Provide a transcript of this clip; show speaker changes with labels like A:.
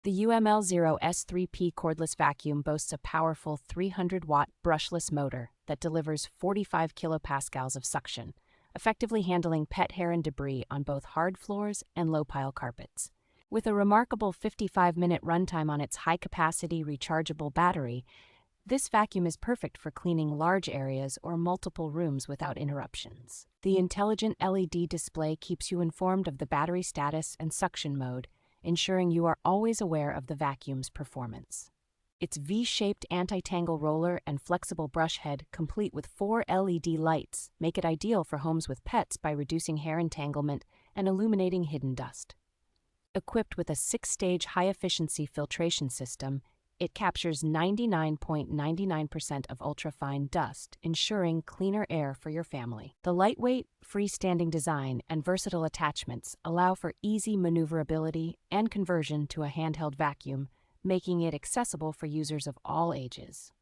A: The UML0 S3P Cordless Vacuum boasts a powerful 300-watt brushless motor that delivers 45 kilopascals of suction, effectively handling pet hair and debris on both hard floors and low-pile carpets. With a remarkable 55-minute runtime on its high-capacity rechargeable battery, this vacuum is perfect for cleaning large areas or multiple rooms without interruptions. The intelligent LED display keeps you informed of the battery status and suction mode, ensuring you are always aware of the vacuum's performance. Its V-shaped anti-tangle roller and flexible brush head, complete with 4 LED lights, make it ideal for homes with pets by reducing hair entanglement and illuminating hidden dust. Equipped with a 6-stage high-efficiency filtration system, it captures 99.99% of ultrafine dust, ensuring cleaner air for your family. The lightweight, freestanding design and versatile attachments allow for easy maneuverability and conversion to a handheld vacuum, making it accessible for users of all ages.